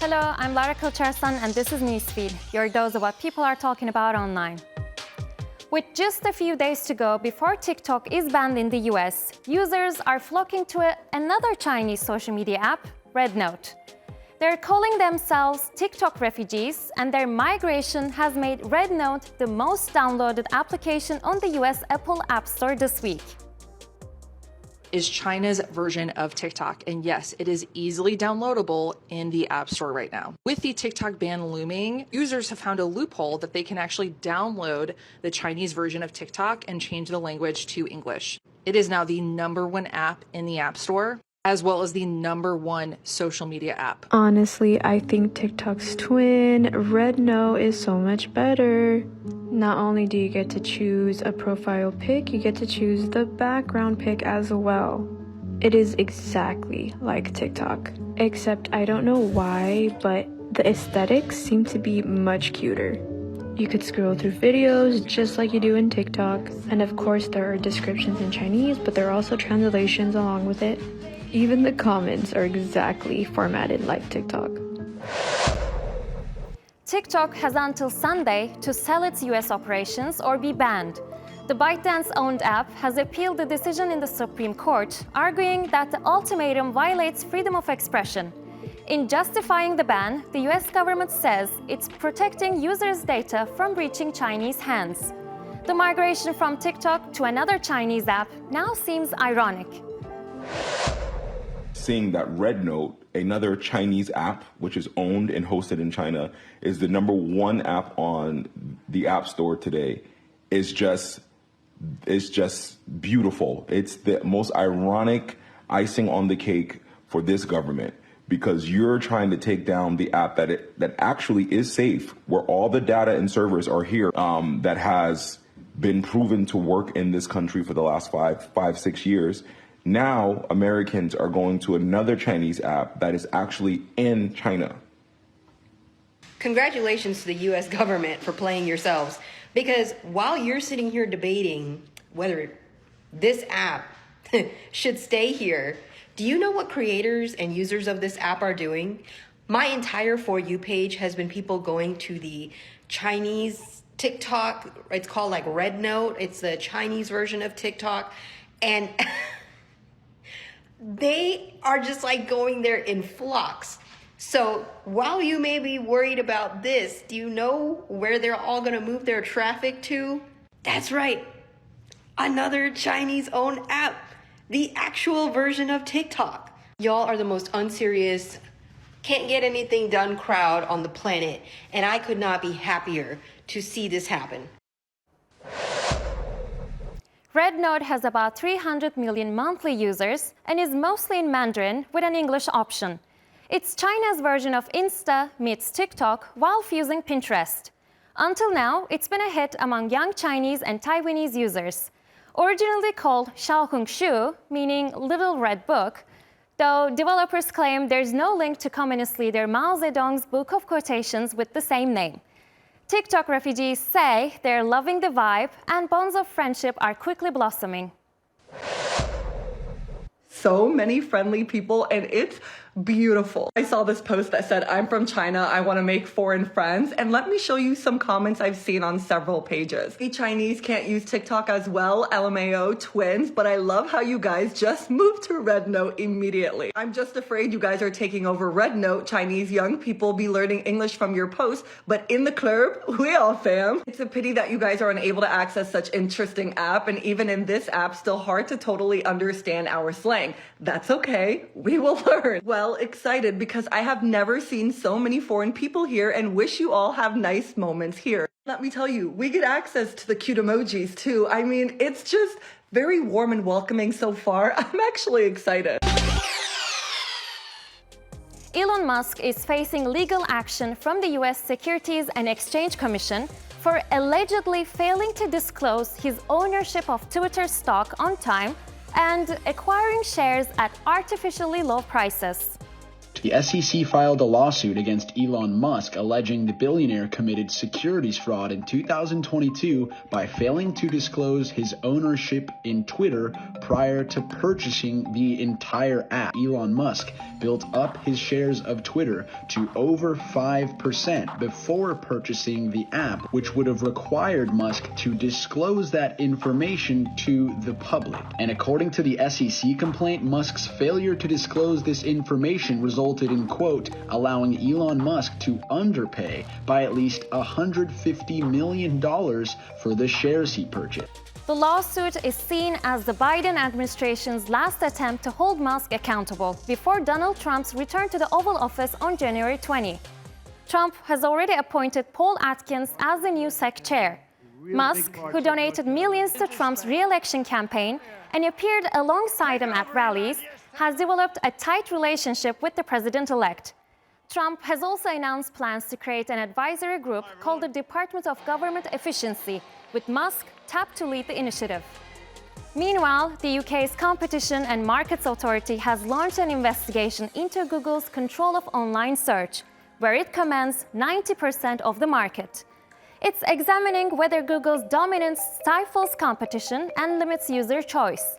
Hello, I'm Lara Kulcharsan and this is Newsfeed, your dose of what people are talking about online. With just a few days to go before TikTok is banned in the US, users are flocking to another Chinese social media app, RedNote. They're calling themselves TikTok refugees, and their migration has made RedNote the most downloaded application on the US Apple App Store this week. Is China's version of TikTok, and yes, it is easily downloadable in the App Store right now. With the TikTok ban looming, users have found a loophole that they can actually download the Chinese version of TikTok and change the language to English. It is now the #1 app in the App Store, as well as the #1 social media app. Honestly, I think TikTok's twin, RedNote, is so much better. Not only do you get to choose a profile pic, you get to choose the background pic as well. It is exactly like TikTok, except I don't know why, but the aesthetics seem to be much cuter. You could scroll through videos just like you do in TikTok, and of course there are descriptions in Chinese, but there are also translations along with it. Even the comments are exactly formatted like TikTok. TikTok has until Sunday to sell its US operations or be banned. The ByteDance-owned app has appealed the decision in the Supreme Court, arguing that the ultimatum violates freedom of expression. In justifying the ban, the US government says it's protecting users' data from reaching Chinese hands. The migration from TikTok to another Chinese app now seems ironic. Seeing that RedNote, another Chinese app which is owned and hosted in China, is the #1 app on the App Store today is just beautiful. It's the most ironic icing on the cake for this government, because you're trying to take down the app that actually is safe, where all the data and servers are here, that has been proven to work in this country for the last 6 years. Now, Americans are going to another Chinese app that is actually in China. Congratulations to the US government for playing yourselves, because while you're sitting here debating whether this app should stay here, do you know what creators and users of this app are doing? My entire For You page has been people going to the Chinese TikTok. It's called like RedNote. It's the Chinese version of TikTok. And they are just like going there in flocks. So while you may be worried about this, do you know where they're all going to move their traffic to? That's right. Another Chinese-owned app, the actual version of TikTok. Y'all are the most unserious, can't get anything done crowd on the planet, and I could not be happier to see this happen. RedNote has about 300 million monthly users and is mostly in Mandarin with an English option. It's China's version of Insta meets TikTok while fusing Pinterest. Until now, it's been a hit among young Chinese and Taiwanese users. Originally called Xiaohongshu, meaning Little Red Book, though developers claim there's no link to communist leader Mao Zedong's book of quotations with the same name. TikTok refugees say they're loving the vibe, and bonds of friendship are quickly blossoming. So many friendly people, and it's beautiful. I saw this post that said, "I'm from China, I want to make foreign friends," and let me show you some comments I've seen on several pages. The Chinese can't use TikTok as well, LMAO, twins, but I love how you guys just moved to RedNote immediately. I'm just afraid you guys are taking over RedNote. Chinese young people be learning English from your posts, but in the club, we all fam. It's a pity that you guys are unable to access such interesting app, and even in this app, still hard to totally understand our slang. That's okay, we will learn. Well, excited because I have never seen so many foreign people here, and wish you all have nice moments here. Let me tell you, we get access to the cute emojis too. I mean, it's just very warm and welcoming so far. I'm actually excited. Elon Musk is facing legal action from the US Securities and Exchange Commission for allegedly failing to disclose his ownership of Twitter stock on time and acquiring shares at artificially low prices. The SEC filed a lawsuit against Elon Musk alleging the billionaire committed securities fraud in 2022 by failing to disclose his ownership in Twitter prior to purchasing the entire app. Elon Musk built up his shares of Twitter to over 5% before purchasing the app, which would have required Musk to disclose that information to the public. And according to the SEC complaint, Musk's failure to disclose this information resulted in, quote, allowing Elon Musk to underpay by at least $150 million for the shares he purchased. The lawsuit is seen as the Biden administration's last attempt to hold Musk accountable before Donald Trump's return to the Oval Office on January 20. Trump has already appointed Paul Atkins as the new SEC chair. Musk, who donated millions to Trump's re-election campaign and appeared alongside him at rallies, has developed a tight relationship with the president-elect. Trump has also announced plans to create an advisory group called the Department of Government Efficiency, with Musk tapped to lead the initiative. Meanwhile, the UK's Competition and Markets Authority has launched an investigation into Google's control of online search, where it commands 90% of the market. It's examining whether Google's dominance stifles competition and limits user choice.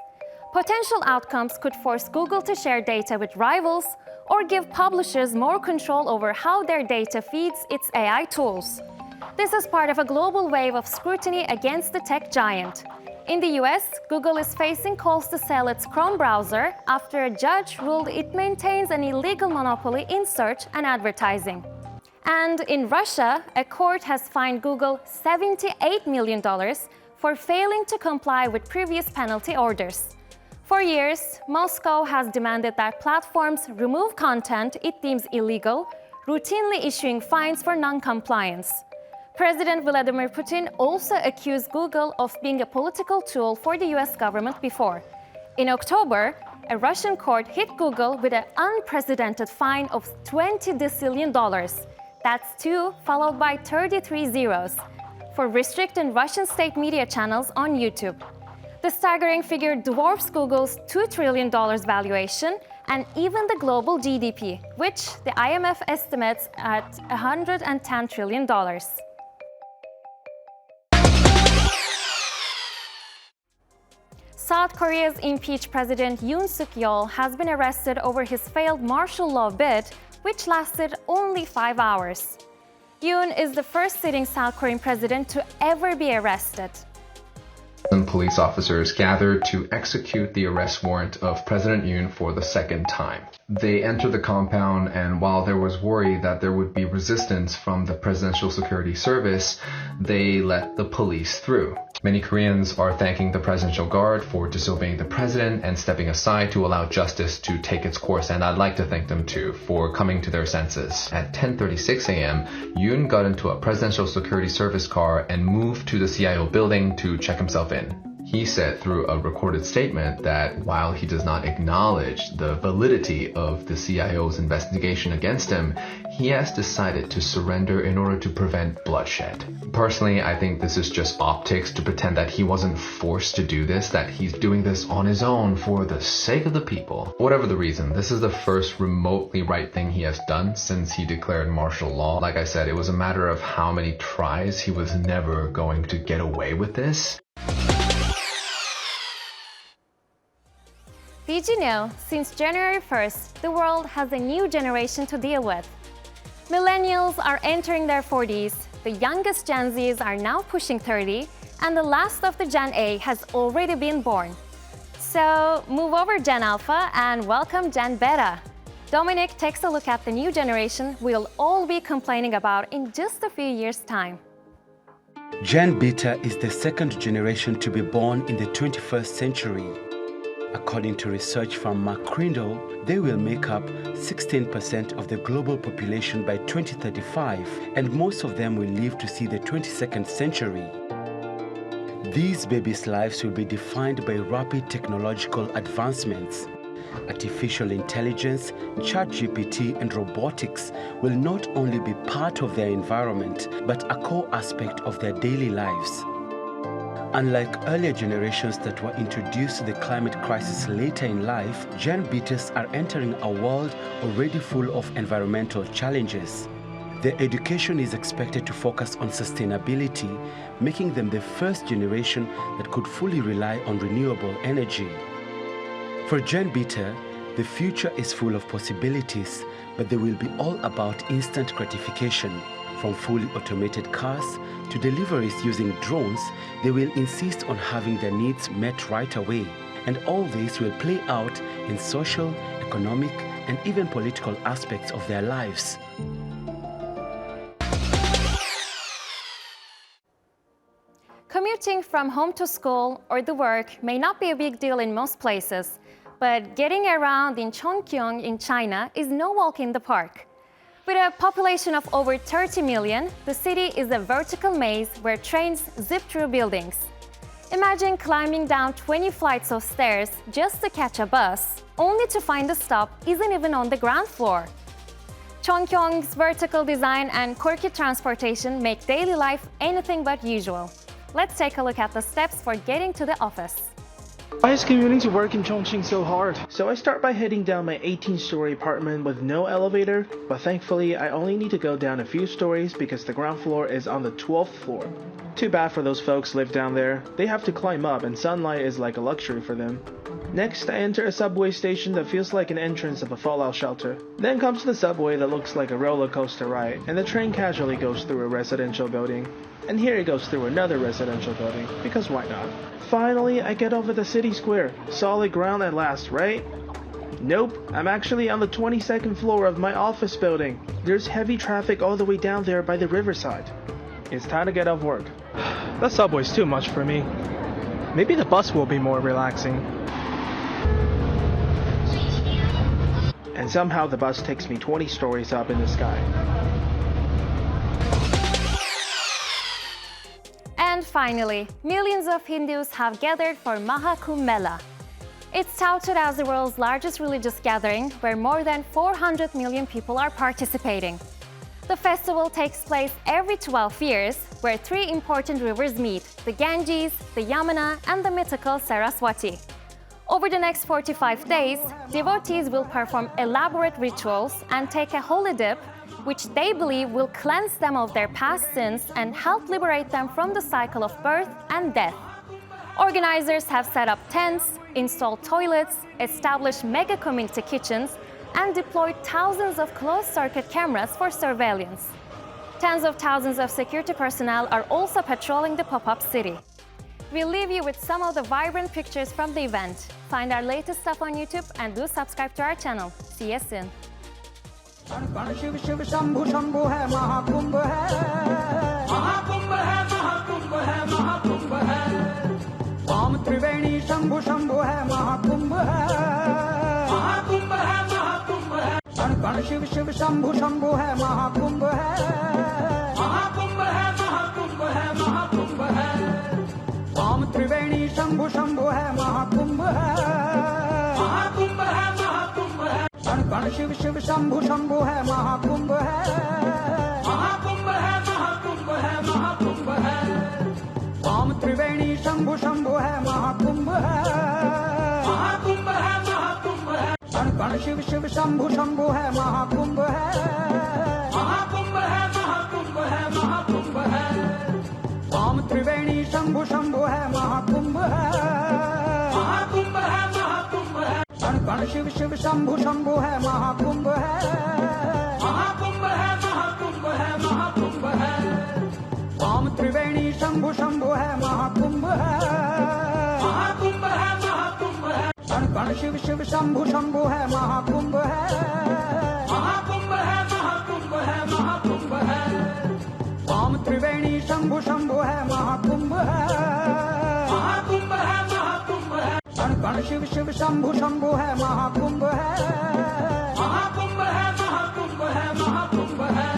Potential outcomes could force Google to share data with rivals or give publishers more control over how their data feeds its AI tools. This is part of a global wave of scrutiny against the tech giant. In the US, Google is facing calls to sell its Chrome browser after a judge ruled it maintains an illegal monopoly in search and advertising. And in Russia, a court has fined Google $78 million for failing to comply with previous penalty orders. For years, Moscow has demanded that platforms remove content it deems illegal, routinely issuing fines for non-compliance. President Vladimir Putin also accused Google of being a political tool for the US government before. In October, a Russian court hit Google with an unprecedented fine of $20 decillion. That's 2 followed by 33 zeros, for restricting Russian state media channels on YouTube. The staggering figure dwarfs Google's $2 trillion valuation and even the global GDP, which the IMF estimates at $110 trillion. South Korea's impeached President Yoon Suk Yeol has been arrested over his failed martial law bid, which lasted only 5 hours. Yoon is the first sitting South Korean president to ever be arrested. Police officers gathered to execute the arrest warrant of President Yoon for the second time. They entered the compound, and while there was worry that there would be resistance from the Presidential Security Service, they let the police through. Many Koreans are thanking the Presidential Guard for disobeying the president and stepping aside to allow justice to take its course, and I'd like to thank them too for coming to their senses. At 10:36 a.m., Yoon got into a Presidential Security Service car and moved to the CIO building to check himself in. He said through a recorded statement that while he does not acknowledge the validity of the CIO's investigation against him, he has decided to surrender in order to prevent bloodshed. Personally, I think this is just optics to pretend that he wasn't forced to do this, that he's doing this on his own for the sake of the people. Whatever the reason, this is the first remotely right thing he has done since he declared martial law. Like I said, it was a matter of how many tries. He was never going to get away with this. Did you know, since January 1st, the world has a new generation to deal with? Millennials are entering their 40s, the youngest Gen Zs are now pushing 30, and the last of the Gen A has already been born. So move over Gen Alpha and welcome Gen Beta. Dominic takes a look at the new generation we'll all be complaining about in just a few years' time. Gen Beta is the second generation to be born in the 21st century. According to research from McCrindle, they will make up 16% of the global population by 2035, and most of them will live to see the 22nd century. These babies' lives will be defined by rapid technological advancements. Artificial intelligence, ChatGPT, and robotics will not only be part of their environment, but a core aspect of their daily lives. Unlike earlier generations that were introduced to the climate crisis later in life, Gen Beaters are entering a world already full of environmental challenges. Their education is expected to focus on sustainability, making them the first generation that could fully rely on renewable energy. For Gen Beta, the future is full of possibilities, but they will be all about instant gratification. From fully automated cars to deliveries using drones, they will insist on having their needs met right away. And all this will play out in social, economic, and even political aspects of their lives. Commuting from home to school or the work may not be a big deal in most places, but getting around in Chongqing in China is no walk in the park. With a population of over 30 million, the city is a vertical maze where trains zip through buildings. Imagine climbing down 20 flights of stairs just to catch a bus, only to find the stop isn't even on the ground floor. Chongqing's vertical design and quirky transportation make daily life anything but usual. Let's take a look at the steps for getting to the office. Why is commuting to work in Chongqing so hard? So I start by heading down my 18-story apartment with no elevator, but thankfully I only need to go down a few stories because the ground floor is on the 12th floor. Too bad for those folks live down there. They have to climb up and sunlight is like a luxury for them. Next, I enter a subway station that feels like an entrance of a fallout shelter. Then comes the subway that looks like a roller coaster ride, and the train casually goes through a residential building. And here it goes through another residential building, because why not? Finally, I get over the city square. Solid ground at last, right? Nope, I'm actually on the 22nd floor of my office building. There's heavy traffic all the way down there by the riverside. It's time to get off work. That subway's too much for me. Maybe the bus will be more relaxing. And somehow the bus takes me 20 stories up in the sky. And finally, millions of Hindus have gathered for Maha Kumbh Mela. It's touted as the world's largest religious gathering, where more than 400 million people are participating. The festival takes place every 12 years, where three important rivers meet: the Ganges, the Yamuna, and the mythical Saraswati. Over the next 45 days, devotees will perform elaborate rituals and take a holy dip, which they believe will cleanse them of their past sins and help liberate them from the cycle of birth and death. Organizers have set up tents, installed toilets, established mega community kitchens, and deployed thousands of closed-circuit cameras for surveillance. Tens of thousands of security personnel are also patrolling the pop-up city. We'll leave you with some of the vibrant pictures from the event. Find our latest stuff on YouTube and do subscribe to our channel. See you soon. Shiv Shiv Shambhu Shambhu है महाकुंभ है महाकुंभ है महाकुंभ है महाकुंभ है वाम त्रिवेणी शंभु शंभु है महाकुंभ है महाकुंभ है महाकुंभ है कण कण शिव शिव शंभु शंभु है महाकुंभ है महाकुंभ है महाकुंभ है महाकुंभ है वाम त्रिवेणी शंभु शंभु है महाकुंभ है महाकुंभ है महाकुंभ है कण कण शिव शिव शंभु शंभु है महाकुंभ है महाकुंभ है महाकुंभ है महाकुंभ है वाम त्रिवेणी शंभु शंभु है महाकुंभ है महाकुंभ है महाकुंभ है कण कण शिव शिव शंभु शंभु है महाकुंभ है महाकुंभ है महाकुंभ है महाकुंभ है वाम त्रिवेणी शंभु शंभु है महाकुंभ है महाकुंभ है महाकुंभ है कण कण शिव शिव शंभु शंभु है महाकुंभ है महाकुंभ है महाकुंभ है महाकुंभ है वाम त्रिवेणी शंभु शंभु है महाकुंभ है महाकुंभ है महाकुंभ है कण कण शिव शिव शंभु शंभु है महाकुंभ है महाकुंभ है महाकुंभ है महाकुंभ है वाम त्रिवेणी शंभु शंभु है महाकुंभ है महाकुंभ है महाकुंभ है कण कण शिव शिव शंभु शंभु है महाकुंभ है महाकुंभ है महाकुंभ है महाकुंभ है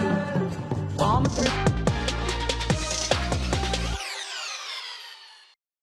वाम